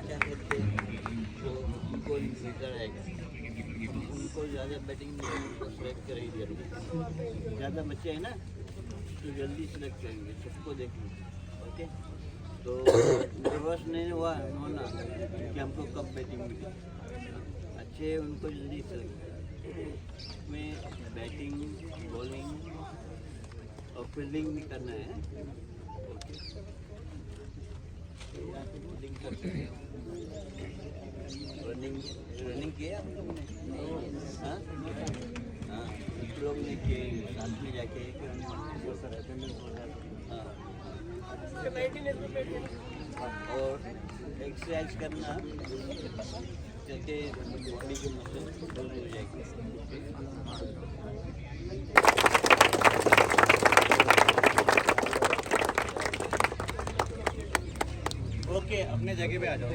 क्या करते हैं तो उनको निकल आएगा, उनको ज़्यादा बैटिंग में उनको सेलेक्ट करेंगे जल्दी, ज़्यादा बच्चे हैं ना तो जल्दी सेलेक्ट करेंगे, सबको देखेंगे। ओके, तो रिवर्स नहीं हुआ होना कि हमको कब बैटिंग मिले, अच्छे उनको जल्दी सेलेक्ट में बैटिंग, बॉलिंग और फील्डिंग भी करना है। ओके, बॉलिंग कर सकते हैं, रनिंग किया आप लोग ने? हाँ हाँ, लोग ने किए साथ में जाके और एक्सरसाइज करना ताकि बॉडी की मसल जल्द हो जाएगी। ओके, अपने जगह पे आ जाओ।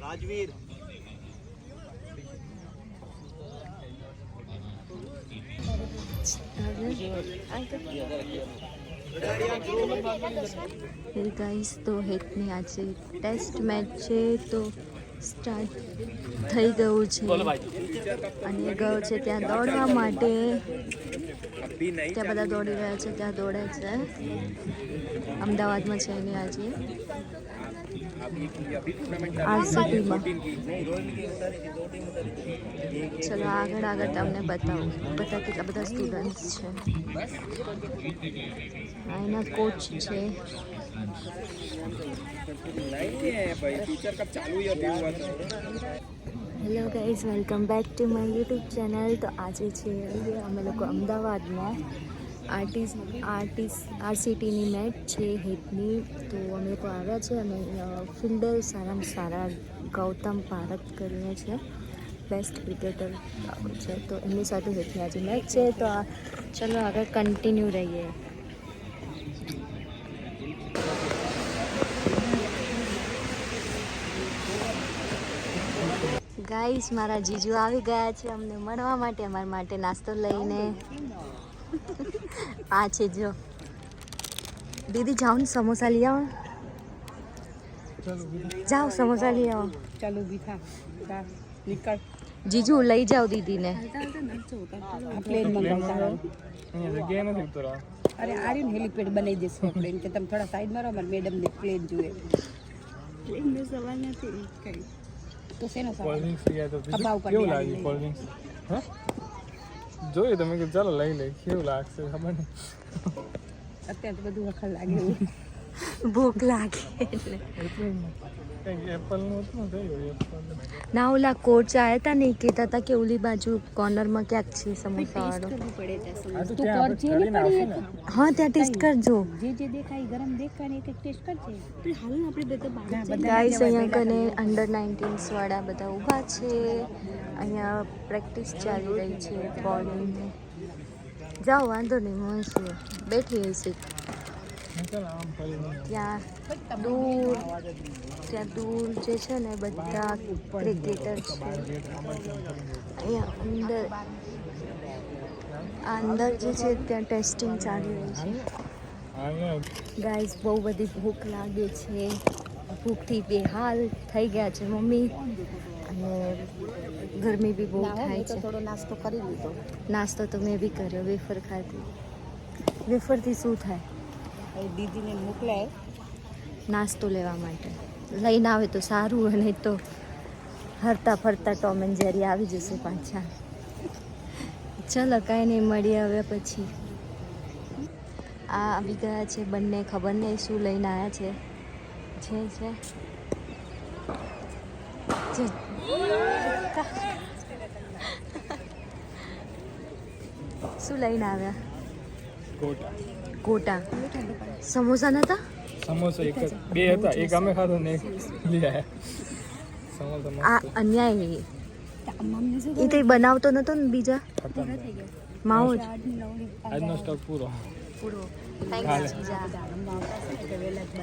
राजवीर ગાઈસ તો હેતની આજે ટેસ્ટ મેચ છે તો સ્ટાર્ટ થઈ ગયું છે અને ગયો છે ત્યાં દોડવા માટે, ત્યાં બધા દોડી રહ્યા છે, ત્યાં દોડે છે, અમદાવાદમાં છે એની આજે આરસીટીમાં. ચલો આગળ આગળ તમને બતાવું બધા કેટલા બધા સ્ટુડન્ટ્સ છે. આ એના કોચ છે. Hello guys, welcome back to my YouTube channel. તો આજે છે અમે લોકો અમદાવાદમાં આરસીટીની મેચ છે હેતની. તો અમે લોકો આવ્યા છે અને ફિલ્ડર સારામાં સારા ગૌતમ પારખ કરીને છે, બેસ્ટ ક્રિકેટર છે, તો એમની સાથે હેતની આજે મેચ છે. તો ચલો આગળ કન્ટિન્યુ રહીએ. ગાઈસ, મારા જીજુ આવી ગયા છે અમને મળવા માટે, અમારા માટે નાસ્તો લઈને. આ છે જો દીદી, જાઓ ને સમોસા લઈ આવો, જાઓ સમોસા લઈ આવો. ચાલો બીઠા નીકળ જીજુ લઈ જાઓ દીદીને. પ્લેન મંગાવતા અરે આર્યન હેલિપેડ બનાવી દેશું આપણે, એમ કે તમે થોડા સાઈડમાં રહો, અમારે મેડમને પ્લેન જોઈએ. પ્લેનનો સવાલ નથી કઈ તો શેનો સવાલ? જોઈએ તમે કે ચાલો લઈ લઈ, કેવું લાગશે ખબર નહીં. અત્યારે તો બધું વખત લાગે, ભૂખ લાગે એટલે. એપલનું હતું ને, ના ઓલા કોચ આવ્યા હતા ને, કહેતા હતા કે ઓલી બાજુ કોર્નરમાં ક્યાંક છે સમોસા વાળો. હા, ત્યાં ટેસ્ટ કરજો. જે દેખાય ગરમ દેખાય ને એક ટેસ્ટ કરજે. હાલ આપણે બધા ગાઈસ અહીંયા કને અંડર 19s વાળા બધા ઊભા છે. અહીંયા પ્રેક્ટિસ ચાલી રહી છે બોલિંગની. જાઓ, વાંધો નહીં, હું શું બેઠી હશે. ત્યાં દૂર જે છે ને બધા ક્રિકેટર છે. અહીંયા અંદર જે છે ત્યાં ટેસ્ટિંગ ચાલી રહી છે. ગાઈસ, બહુ બધી ભૂખ લાગે છે, ભૂખથી બેહાલ થઈ ગયા છે મમ્મી, અને ગરમી બી બહુ થાય છે. થોડો નાસ્તો કરી લીધો. નાસ્તો તો મેં બી કર્યો, વેફર ખાધી. વેફરથી શું થાય? દીદીને મોકલાય નાસ્તો લેવા માટે, લઈને આવે તો સારું, અને તો હરતા ફરતા ટોમ એન્ડ જેરી આવી જશે પાછા. ચલો કાંઈ નહીં, મળીએ હવે પછી. આ આવી ગયા છે બંને, ખબર નહીં શું લઈને આવ્યા છે. શું લઈને આવ્યા? ગોટા. સમોસા નતા? સમોસા એક બે હતા, એક અમે ખાધો ને એક લઈ આવ્યા. સમોસા આ અન્યાય મમ્મી શું એ તો એ બનાવતો નતો ને બીજા ખતમ થઈ ગયો માવો જ આજનો સ્ટોક પૂરો પૂરો થેન્ક્સ જીજા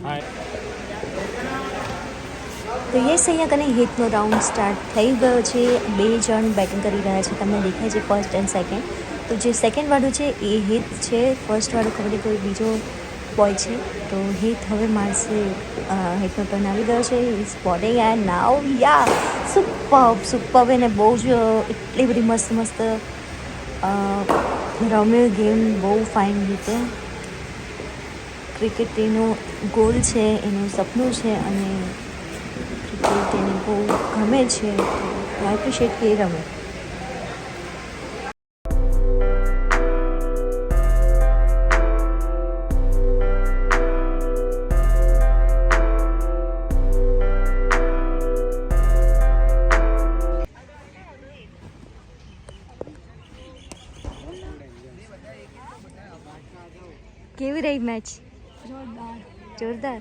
હા તો યસ અહીંયા કને હિટનો રાઉન્ડ સ્ટાર્ટ થઈ ગયો છે 2 જણ બેટિંગ કરી રહ્યા છે તમને દેખાય છે ફર્સ્ટ એન્ડ સેકન્ડ તો જે સેકન્ડ વાળું છે એ હિત છે ફર્સ્ટ વાળું ખબર નહીં કોઈ બીજો બોય છે તો હિત હવે મારશે હિતનો ટર્ન આવી ગયો છે spotting and now yeah super એને બહુ જ એટલી બધી મસ્ત રમ્યો ગેમ બહુ ફાઇન રીતે ક્રિકેટ એનું ગોલ છે એનું સપનું છે અને ક્રિકેટ એને બહુ ગમે છે તો આઈ એપ્રિશિએટ કે એ રમે કેવી રહી મેચ જોરદાર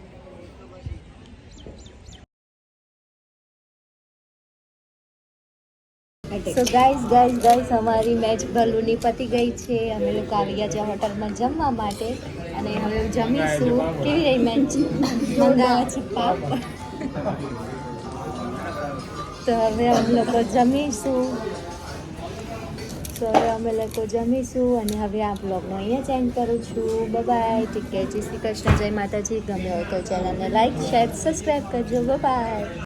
સો ગાઈઝ અમારી મેચ બલૂની પતી ગઈ છે અમે લોકો આવી ગયા છે હોટલમાં જમવા માટે અને હવે જમીશું કેવી રહી મેચ મંગાવા છે પાપ તો હવે અમે લોકો જમીશું અને હવે આ બ્લોગનો અહીંયા જ એન્ડ કરું છું બાય ટેક કેર જય શ્રી કૃષ્ણ જય માતાજી ગમે હોય તો ચેનલને લાઈક શેર સબસ્ક્રાઈબ કરજો બાય